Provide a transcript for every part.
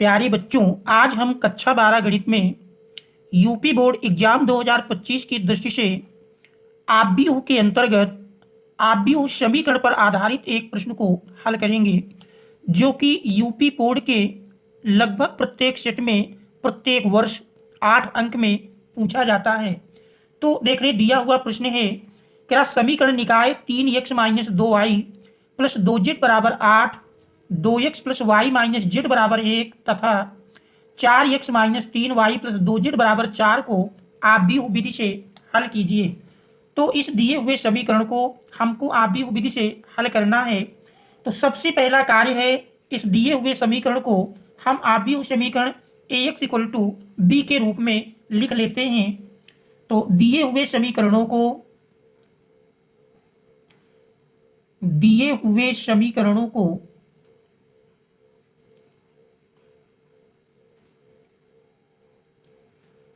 प्यारे बच्चों, आज हम कक्षा 12 गणित में यूपी बोर्ड एग्जाम 2025 की दृष्टि से आव्यूह के अंतर्गत आव्यूह समीकरण पर आधारित एक प्रश्न को हल करेंगे, जो कि यूपी बोर्ड के लगभग प्रत्येक सेट में प्रत्येक वर्ष 8 अंक में पूछा जाता है। तो देखिए, दिया हुआ प्रश्न है, क्या समीकरण निकाय 3x-2y प्लस 2z बराबर 8, 2x plus Y minus Z बराबर 1 तथा 4x-3y प्लस 2z बराबर 4 को आव्यूह विधि से हल कीजिए। तो इस दिए हुए समीकरण को हमको आव्यूह विधि से हल करना है। तो सबसे पहला कार्य है, इस दिए हुए समीकरण को हम आव्यूह समीकरण ax इक्वल टू बी के रूप में लिख लेते हैं। तो दिए हुए समीकरणों को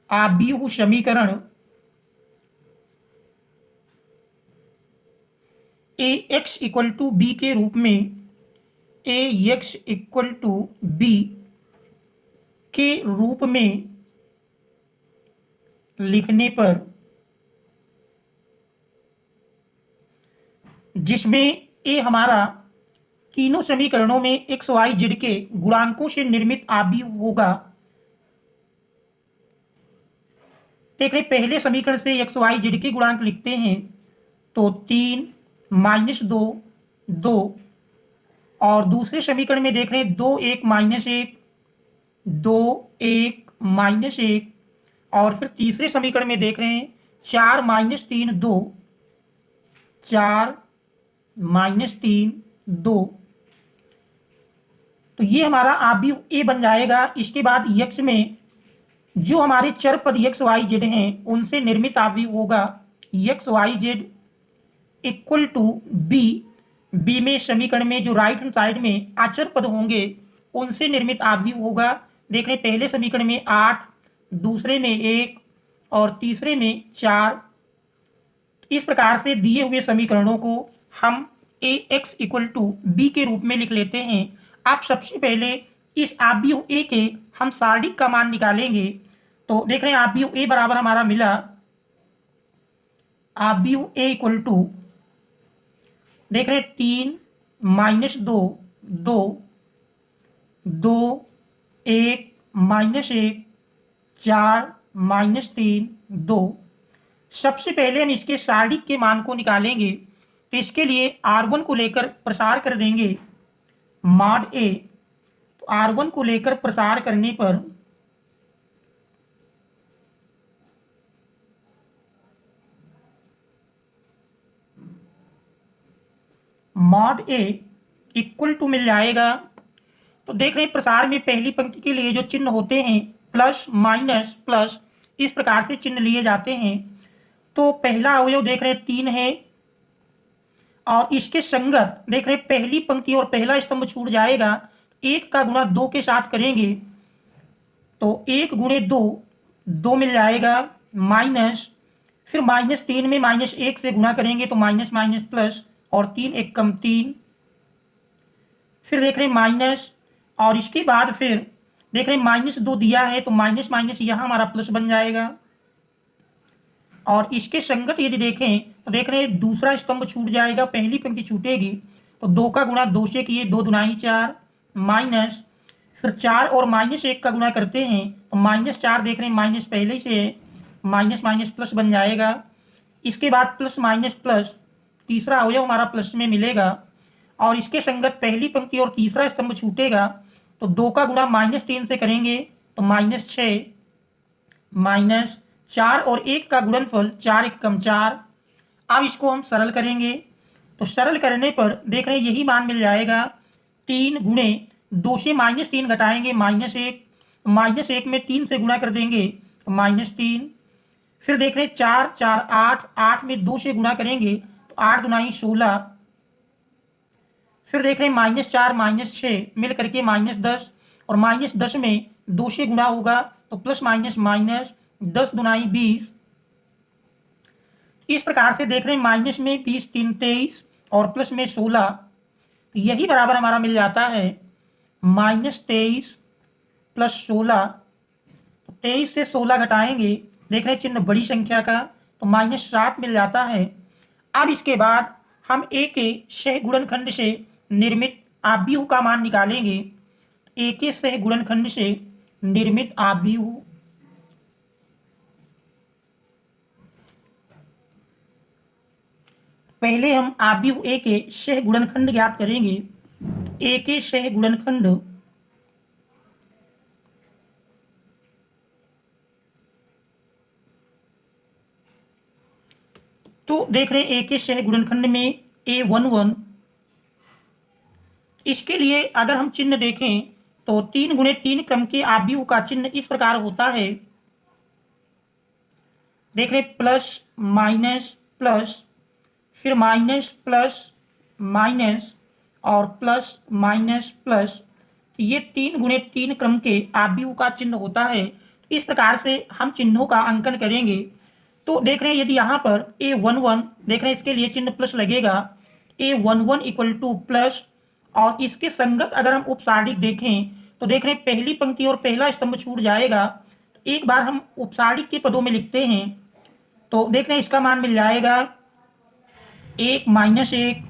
आव्यूह समीकरण ax इक्वल टू बी के रूप में ax इक्वल टू बी के रूप में लिखने पर, जिसमें a हमारा तीनों समीकरणों में x y z के गुणांकों से निर्मित आव्यूह होगा। देख रहे, पहले समीकरण से x y z के गुणांक लिखते हैं, तो 3 माइनस 2 2, और दूसरे समीकरण में देख रहे हैं 2 1 माइनस 1 2 1 माइनस 1, और फिर तीसरे समीकरण में देख रहे हैं 4 माइनस 3 2 4 माइनस 3 2। तो ये हमारा आव्यूह ए बन जाएगा। इसके बाद x में जो हमारे चर पद एक्स वाई जेड हैं, उनसे निर्मित आव्यूह होगा X Y Z equal to B. B में समीकरण में जो राइट हैंड साइड में अचर पद होंगे, उनसे निर्मित आव्यूह होगा। देख रहे, पहले समीकरण में 8, दूसरे में 1 और तीसरे में 4। इस प्रकार से दिए हुए समीकरणों को हम ए एक्स इक्वल टू बी के रूप में लिख लेते हैं। अब सबसे पहले इस आव्यूह ए के हम सारणिक का मान निकालेंगे। तो देख रहे हैं, आव्यूह ए बराबर हमारा मिला, आव्यूह ए इक्वल टू देख रहे हैं 3 माइनस 2 2 2 1 माइनस 1 4 माइनस 3 2। सबसे पहले हम इसके सारणिक के मान को निकालेंगे। तो इसके लिए r1 को लेकर प्रसार कर देंगे मॉड ए। तो r1 को लेकर प्रसार करने पर मॉड ए इक्वल टू मिल जाएगा। तो देख रहे हैं, प्रसार में पहली पंक्ति के लिए जो चिन्ह होते हैं प्लस माइनस प्लस, इस प्रकार से चिन्ह लिए जाते हैं। तो पहला अवयव देख रहे हैं 3 है, और इसके संगत देख रहे हैं पहली पंक्ति और पहला स्तंभ छूट जाएगा। 1 का गुणा 2 के साथ करेंगे, तो 1 गुणे 2 2 मिल जाएगा, माइनस फिर माइनस 3 में माइनस 1 से गुणा करेंगे तो माइनस माइनस प्लस, और 3 1 कम 3, फिर देख रहे हैं माइनस, और इसके बाद फिर देख रहे हैं माइनस 2 दिया है, तो माइनस माइनस यहाँ हमारा प्लस बन जाएगा। और इसके संगत यदि देखें तो देख रहे हैं दूसरा स्तंभ छूट जाएगा, पहली पंक्ति छूटेगी। तो 2 का गुणा 2 से किए, 2 दुनाई 4, माइनस फिर 4 और माइनस 1 का गुणा करते हैं, तो माइनस 4 देख रहे हैं माइनस पहले से है, माइनस माइनस प्लस बन जाएगा। इसके बाद प्लस माइनस प्लस, तीसरा अवयव हमारा प्लस में मिलेगा, और इसके संगत पहली पंक्ति और तीसरा स्तंभ छूटेगा। तो 2 का गुणा माइनस 3 से करेंगे तो माइनस 6, माइनस 4 और 1 का गुणनफल 4 1 कम 4। अब इसको हम सरल करेंगे, तो सरल करने पर देख रहे हैं यही मान मिल जाएगा। 3 गुणे 2 से माइनस 3 घटाएंगे माइनस 1, माइनस 1 में 3 से गुणा कर देंगे तो माइनस 3, फिर देख रहे हैं 4 4 8, 8 में 2 से गुणा करेंगे तो 8 दुनाई 16, फिर देख रहे हैं माइनस 4 माइनस 6 मिल करके माइनस 10, और माइनस 10 में 2 से गुणा होगा तो प्लस माइनस माइनस 10 दुनाई 20। इस प्रकार से देख रहे हैं माइनस में 20 3 23 और प्लस में 16, यही बराबर हमारा मिल जाता है -23 प्लस 16, 23 से 16 घटाएंगे, देख रहे हैं चिन्ह बड़ी संख्या का, तो -7 मिल जाता है। अब इसके बाद हम ए के सह गुणनखंड से निर्मित आव्यूह का मान निकालेंगे। ए के सह गुणनखंड से निर्मित आव्यूह, पहले हम आव्यूह ए के सह गुणनखंड ज्ञात करेंगे। ए के सह गुणनखंड तो देख रहे हैं ए के सह गुणनखंड में A11, इसके लिए अगर हम चिन्ह देखें तो 3 गुणे 3 क्रम के आव्यूह का चिन्ह इस प्रकार होता है। देख रहे प्लस माइनस प्लस, फिर माइनस प्लस माइनस और प्लस माइनस प्लस, ये 3 गुणे 3 क्रम के आव्यूह का चिन्ह होता है। इस प्रकार से हम चिन्हों का अंकन करेंगे। तो देख रहे हैं यदि यहाँ पर A11 देख रहे हैं, इसके लिए चिन्ह प्लस लगेगा। A11 इक्वल टू प्लस, और इसके संगत अगर हम उपसारिक देखें तो देख रहे हैं पहली पंक्ति और पहला स्तंभ छूट जाएगा। एक बार हम उपसारिक के पदों में लिखते हैं तो देख रहे हैं इसका मान मिल जाएगा 1 -1,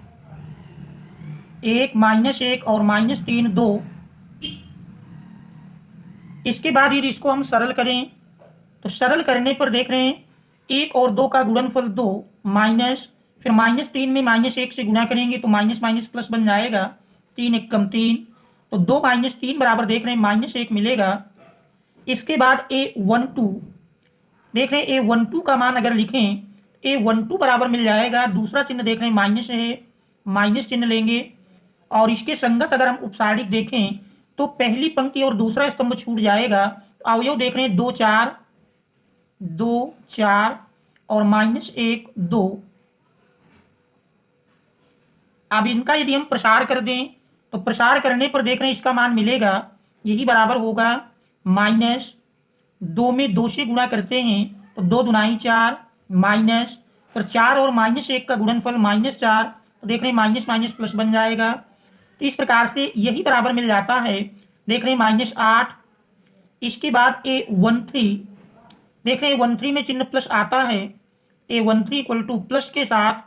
1 -1 और -3 2। इसके बाद यदि इसको हम सरल करें तो सरल करने पर देख रहे हैं 1 और 2 का गुणनफल 2 माइनस, फिर -3 में -1 से गुणा करेंगे तो माइनस माइनस प्लस बन जाएगा, 3 1 कम 3, तो 2 - 3 बराबर देख रहे हैं -1 मिलेगा। इसके बाद A12 देख रहे हैं A12 का मान अगर लिखें A12 बराबर मिल जाएगा, दूसरा चिन्ह देख रहे हैं माइनस है, माइनस चिन्ह लेंगे, और इसके संगत अगर हम उपसारिक देखें तो पहली पंक्ति और दूसरा स्तंभ छूट जाएगा। अवयव देख रहे हैं 2 4 2 4 और -1 2। अब इनका यदि हम प्रसार कर दें तो प्रसार करने पर देख रहे हैं इसका मान मिलेगा, यही बराबर होगा -2 में 2 से गुणा करते हैं तो 2 दूनाई 4 माइनस, फिर 4 और -1 का गुणनफल -4, तो देख रहे हैं माइनस माइनस प्लस बन जाएगा। तो इस प्रकार से यही बराबर मिल जाता है, देख रहे हैं -8। इसके बाद A13 देख रहे हैं 13 में चिन्ह प्लस आता है, A13 इक्वल टू प्लस के साथ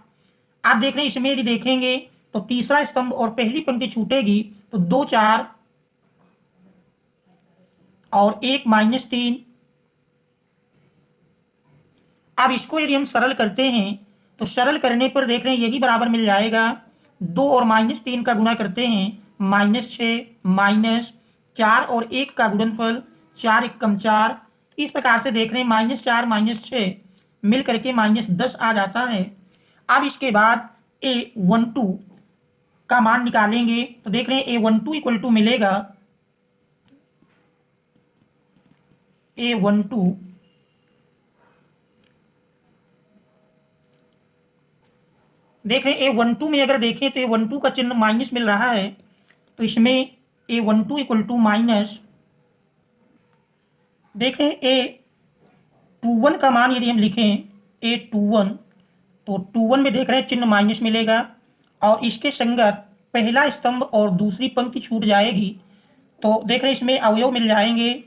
आप देख रहे हैं इसमें यदि देखेंगे तो तीसरा स्तंभ और पहली पंक्ति छूटेगी, तो 2 4 और 1 -3। अब इसको यदि हम सरल करते हैं तो सरल करने पर देख रहे हैं यही बराबर मिल जाएगा, 2 और -3 का गुणा करते हैं -6 माइनस 4 और 1 का गुणनफल 4 1 कम 4। इस प्रकार से देख रहे हैं -4 -6 मिल करके -10 आ जाता है। अब इसके बाद A12 का मान निकालेंगे तो देख रहे हैं A12 इक्वल टू मिलेगा, A12 देख रहे हैं A12 में अगर देखें तो A12 का चिन्ह माइनस मिल रहा है, तो इसमें A12 इक्वल टू माइनस, देखें A21 का मान यदि हम लिखें A21 तो 21 में देख रहे हैं चिन्ह माइनस मिलेगा, और इसके संगत पहला स्तंभ और दूसरी पंक्ति छूट जाएगी, तो देख रहे हैं इसमें अवयव मिल जाएंगे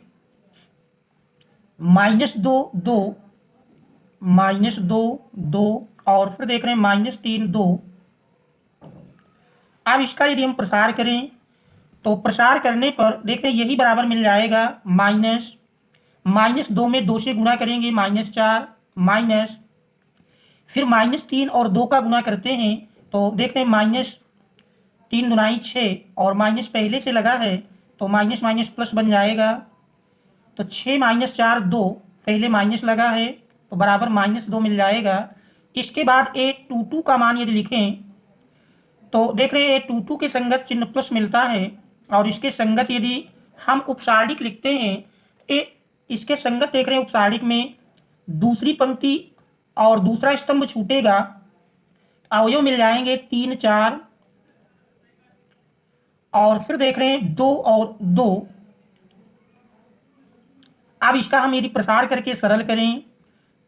-2 2 -2 2 और फिर देख रहे हैं -3 2। अब इसका यदि हम प्रसार करें तो प्रसार करने पर देख रहे हैं यही बराबर मिल जाएगा, -2 में 2 से गुणा करेंगे -4 माइनस, फिर -3 और 2 का गुणा करते हैं तो देख रहे हैं -3 दूनाई 6 और माइनस पहले से लगा है तो माइनस माइनस प्लस बन जाएगा, तो 6 -4 2 पहले माइनस लगा है तो बराबर -2 मिल जाएगा। इसके बाद A22 का मान यदि लिखें तो देख रहे हैं A22 के संगत चिन्ह प्लस मिलता है, और इसके संगत यदि हम उपसारिक लिखते हैं इसके संगत देख रहे हैं उपसारिक में दूसरी पंक्ति और दूसरा स्तंभ छूटेगा, अवयव मिल जाएंगे 3 4 और फिर देख रहे हैं 2 और 2। अब इसका हम यदि प्रसार करके सरल करें,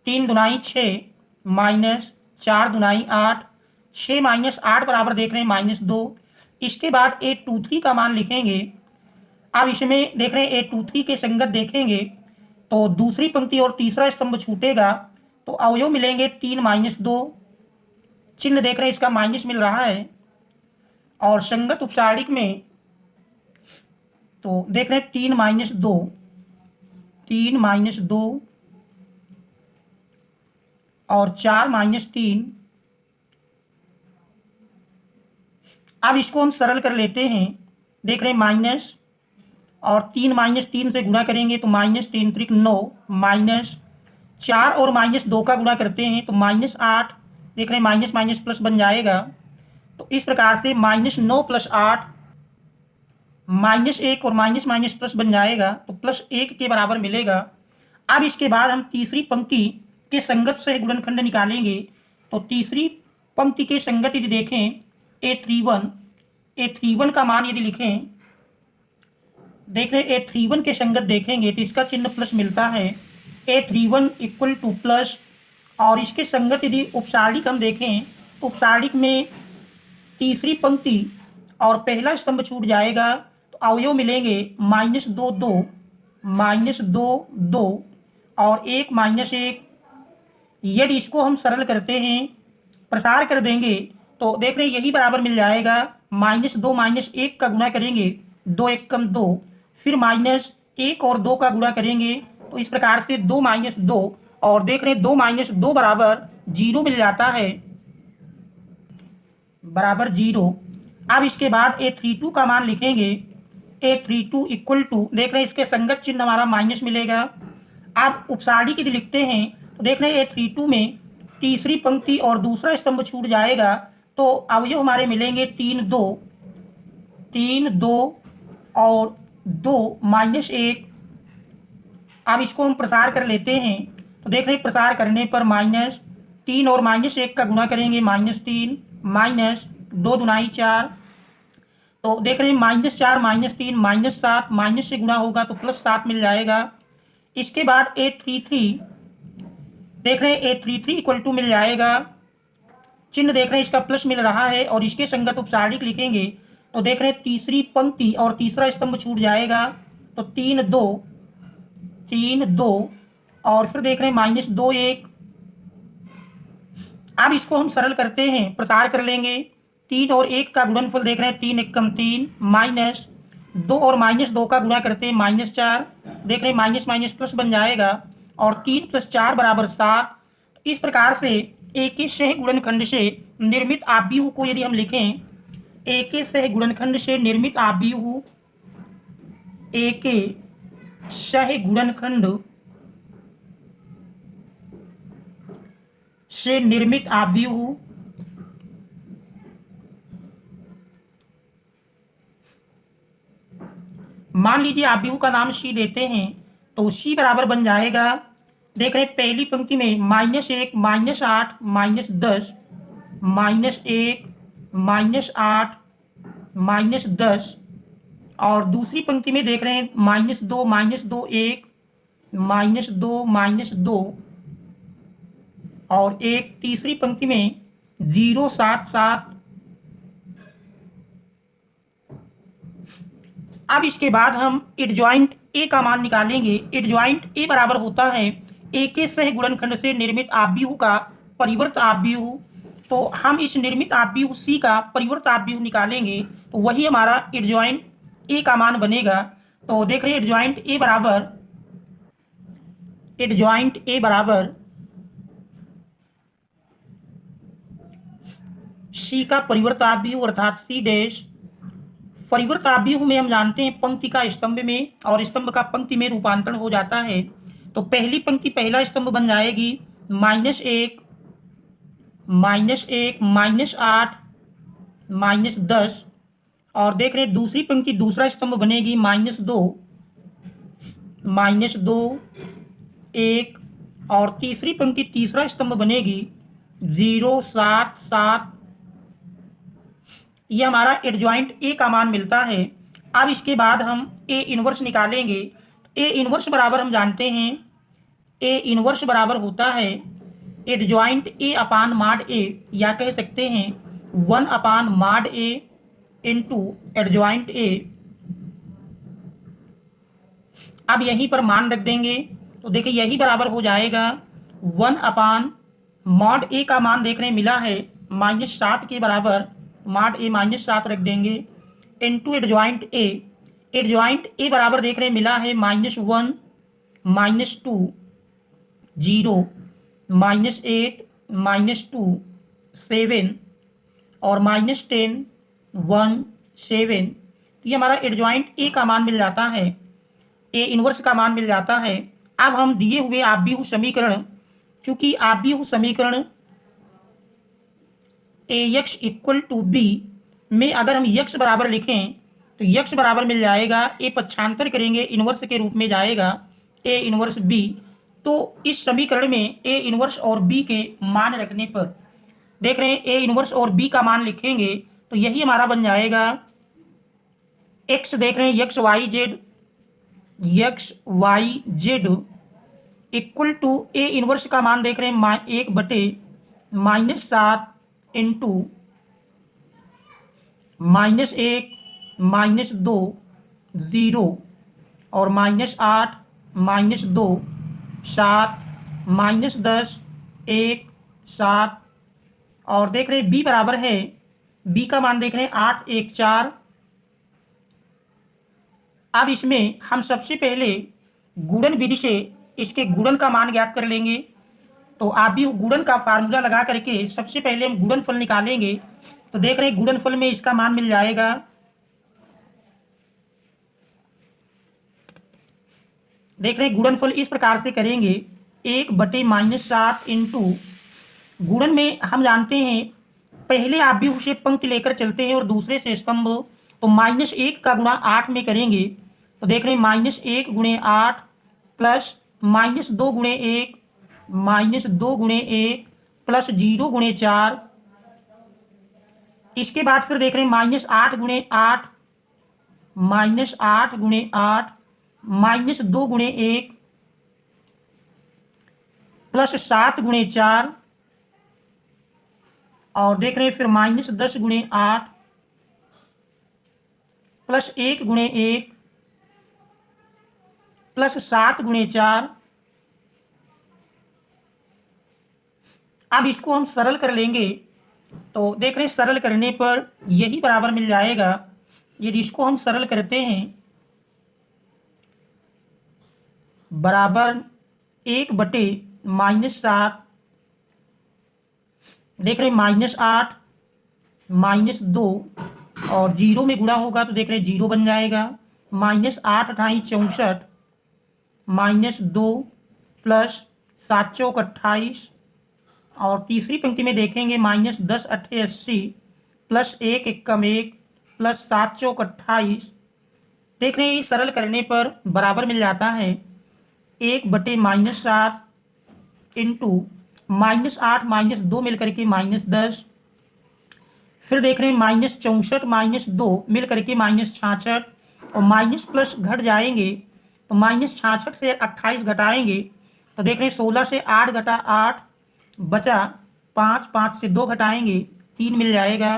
3 दूनाई 6 माइनस 4 दूनाई 8, 6 -8 बराबर देख रहे हैं -2। इसके बाद A23 का मान लिखेंगे, अब इसमें देख रहे हैं A23 के संगत देखेंगे तो दूसरी पंक्ति और तीसरा स्तंभ छूटेगा तो अवयव मिलेंगे 3-2, चिन्ह देख रहे हैं इसका माइनस मिल रहा है। और संगत उपसारणिक में तो देख रहे हैं 3-2, 3-2 और 4-3। अब इसको हम सरल कर लेते हैं। देख रहे हैं माइनस और 3 से गुणा करेंगे तो -3×9, -4 और -2 का गुणा करते हैं तो -8। देख रहे हैं माइनस माइनस प्लस बन जाएगा। तो इस प्रकार से -9 + 8 -1 और माइनस माइनस प्लस बन जाएगा तो +1 के बराबर मिलेगा। अब इसके बाद हम तीसरी पंक्ति के संगत से गुणनखंड निकालेंगे। तो तीसरी पंक्ति के संगत यदि देखें A31 का मान यदि लिखें, देख रहे हैं A31 के संगत देखेंगे तो इसका चिन्ह प्लस मिलता है। A31 = plus. और इसके संगत यदि उपसारणिक हम देखें, उपसारणिक में तीसरी पंक्ति और पहला स्तंभ छूट जाएगा तो अवयव मिलेंगे -2 2, -2 2 और 1 -1। यदि इसको हम सरल करते हैं, प्रसार कर देंगे तो देख रहे हैं यही बराबर मिल जाएगा। -2 -1 का गुणा करेंगे 2 1 कम 2, फिर -1 और 2 का गुणा करेंगे तो इस प्रकार से 2 -2 और देख रहे हैं 2 -2 बराबर 0 मिल जाता है, बराबर 0। अब इसके बाद A32 का मान लिखेंगे। A32 = देख रहे हैं इसके संगत चिन्ह हमारा माइनस मिलेगा। अब उपसारणिक यदि लिखते हैं तो देख रहे हैं A32 में तीसरी पंक्ति और दूसरा स्तंभ छूट जाएगा तो अवयव हमारे मिलेंगे 3 2, 3 2 और 2 -1। अब इसको हम प्रसार कर लेते हैं तो देख रहे हैं प्रसार करने पर -3 और -1 का गुणा करेंगे -3, -2 दूनाई 4। तो देख रहे हैं -4 -3 -7, माइनस से गुणा होगा तो +7 मिल जाएगा। इसके बाद A33 देख रहे हैं A33 = मिल जाएगा, चिन्ह देख रहे हैं इसका प्लस मिल रहा है। और इसके संगत उपसारणिक लिखेंगे तो देख रहे हैं तीसरी पंक्ति और तीसरा स्तंभ छूट जाएगा तो 3 2, 3 2 और फिर देख रहे हैं -2 1। अब इसको हम सरल करते हैं, प्रसार कर लेंगे। 3 और 1 का गुणनफल देख रहे हैं 3 1 कम 3, -2 और -2 का गुणा करते हैं -4। देख रहे हैं माइनस माइनस प्लस बन जाएगा और 3 + 4 = 7। इस प्रकार से एक के सह गुणनखंड से निर्मित आव्यूह को यदि हम लिखें, एक के सह गुणनखंड से निर्मित आव्यूह, एक के सह गुणनखंड से निर्मित आव्यूह मान लीजिए आव्यूह का नाम C देते हैं तो C बराबर बन जाएगा। देख रहे हैं पहली पंक्ति में -1 -8 -10, -1 -8 -10 और दूसरी पंक्ति में देख रहे हैं -2 -2 1 -2 -2 और एक तीसरी पंक्ति में 0 7 7। अब इसके बाद हम एडजॉइंट ए का मान निकालेंगे। एडजॉइंट ए बराबर होता है ए के सह गुणनखंड से निर्मित आव्यूह का परिवर्त आव्यूह। तो हम इस निर्मित आव्यूह सी का परिवर्त आव्यूह निकालेंगे तो वही हमारा एडजॉइंट ए का मान बनेगा। तो देख रहे हैं एडजॉइंट ए बराबर सी का परिवर्त आव्यूह अर्थात सी डैश। परिवर्त आव्यूह में हम जानते हैं पंक्ति का स्तंभ में और स्तंभ का पंक्ति में रूपांतरण हो जाता है। तो पहली पंक्ति पहला स्तंभ बन जाएगी -1 -8 -10 और देख रहे हैं दूसरी पंक्ति दूसरा स्तंभ बनेगी -2 1 और तीसरी पंक्ति तीसरा स्तंभ बनेगी 0 7 7। ये हमारा एडजॉइंट ए का मान मिलता है। अब इसके बाद हम ए इनवर्स निकालेंगे। ए इनवर्स बराबर हम जानते हैं, ए इनवर्स बराबर होता है एडजॉइंट ए अपान माड ए, या कह सकते हैं 1 अपान माड ए इंटू एडजॉइंट ए। अब यहीं पर मान रख देंगे, तो देखिए यही बराबर हो जाएगा 1 मॉड ए का मान देख रहे हैं मिला है -7 के बराबर, मॉड ए -7 रख देंगे into adjoint A. Adjoint A बराबर देख रहे हैं मिला है -1 -2 0 -8 -2 7 और -10 1 7। ये हमारा एडजॉइंट ए का मान मिल जाता है, ए इनवर्स का मान मिल जाता है। अब हम दिए हुए आव्यूह समीकरण, चूंकि आव्यूह समीकरण ax इक्वल टू बी में अगर हम x बराबर लिखें तो x बराबर मिल जाएगा, ए पक्षांतर करेंगे इनवर्स के रूप में जाएगा a इनवर्स b। तो इस समीकरण में a इनवर्स और b के मान रखने पर देख रहे हैं a इनवर्स और b का मान लिखेंगे तो यही हमारा बन जाएगा x, देख रहे हैं X Y Z equal to A inverse का मान देख रहे हैं 1/-7 इंटू -1 -2 0 और -8 -2 7 -10 1 7 और देख रहे हैं b बराबर है, b का मान देख रहे हैं 8 1 4। अब इसमें हम सबसे पहले गुणन विधि से इसके गुणन का मान ज्ञात कर लेंगे। तो आप भी गुणन का फार्मूला लगा करके सबसे पहले हम गुणनफल निकालेंगे। तो देख रहे हैं गुणनफल में इसका मान मिल जाएगा, देख रहे हैं गुणनफल इस प्रकार से करेंगे 1/-7 इंटू, गुणन में हम जानते हैं पहले आप भी उसे पंक्ति लेकर चलते हैं और दूसरे से स्तंभ, तो -1 का गुणा 8 में करेंगे तो देख रहे हैं -1 × 8 प्लस -2 × 1 -2 × 1 प्लस 0 × 4। इसके बाद फिर देख रहे हैं -8 × 8 -8 × 8 -2 × 1 प्लस 7 × 4 और देख रहे हैं फिर -10 × 8 प्लस 1 × 1 प्लस 7 × 4। अब इसको हम सरल कर लेंगे तो देख रहे हैं सरल करने पर यही बराबर मिल जाएगा। यदि इसको हम सरल करते हैं बराबर 1/-7, देख रहे हैं -8 -2 और 0 में गुणा होगा तो देख रहे हैं 0 बन जाएगा, -8 × 8 = 64 -2 प्लस 7 चौक 28 और तीसरी पंक्ति में देखेंगे -10 × 80 प्लस 1 एकम 1 प्लस 7 चौक 28। देख रहे हैं सरल करने पर बराबर मिल जाता है 1/-7 इंटू -8 -2 मिलकर के -10, फिर देख रहे हैं -64 -2 मिलकर के -66 और माइनस प्लस घट जाएंगे तो -66 से 28 घटाएंगे तो देख रहे हैं 16 से 8 घटा 8 बचा 5, 5 से 2 घटाएंगे 3 मिल जाएगा।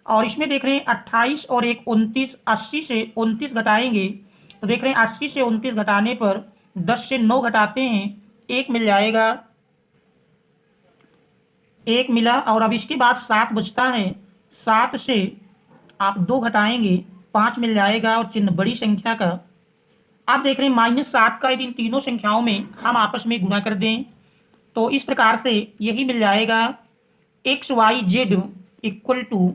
और इसमें देख रहे हैं 28 और 1 29, 80 से 29 घटाएंगे तो देख रहे हैं 80 से 29 घटाने पर 10 से 9 घटाते हैं 1 मिल जाएगा, 1 मिला। और अब इसके बाद 7 बचता है, 7 से आप 2 घटाएंगे 5 मिल जाएगा और चिन्ह बड़ी संख्या का। अब देख रहे हैं -7 का यदि इन तीनों संख्याओं में हम आपस में गुणा कर दें तो इस प्रकार से यही मिल जाएगा XYZ इक्वल टू,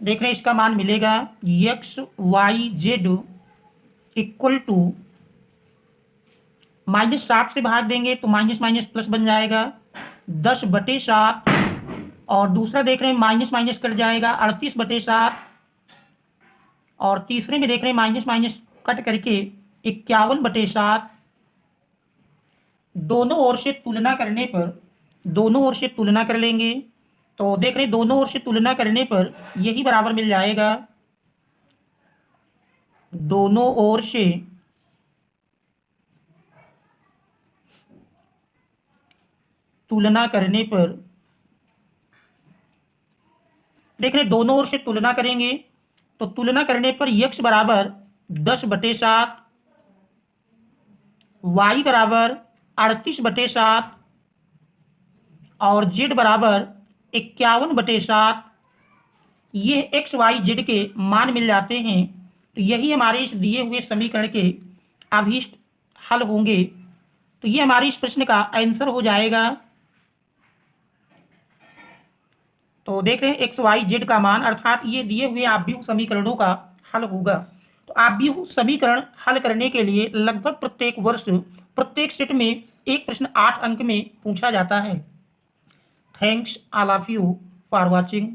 देख रहे हैं इसका मान मिलेगा XYZ इक्वल टू -7 से भाग देंगे तो माइनस माइनस प्लस बन जाएगा 10/7 और दूसरा देख रहे हैं माइनस माइनस कट जाएगा 38/7 और तीसरे में देख रहे हैं माइनस माइनस कट करके 51/7। दोनों ओर से तुलना करने पर, दोनों ओर से तुलना कर लेंगे तो देख रहे हैं दोनों ओर से तुलना करने पर यही बराबर मिल जाएगा, दोनों ओर से तुलना करने पर देख रहे हैं दोनों ओर से तुलना करेंगे तो तुलना करने पर x बराबर 10/7 y बराबर 38/7 और z बराबर 51/7, ये एक्स वाई जेड के मान मिल जाते हैं, तो यही हमारे इस दिए हुए समीकरण के अभीष्ट हल होंगे। तो ये हमारे इस प्रश्न का आंसर हो जाएगा। तो देख रहे हैं एक्स वाई जेड का मान, अर्थात ये दिए हुए आव्यूह समीकरणों का हल होगा। तो आव्यूह समीकरण हल करने के लिए लगभग प्रत्येक वर्ष प्रत्येक सेट में एक प्रश्न 8 अंक में पूछा जाता है। Thanks all of you for watching.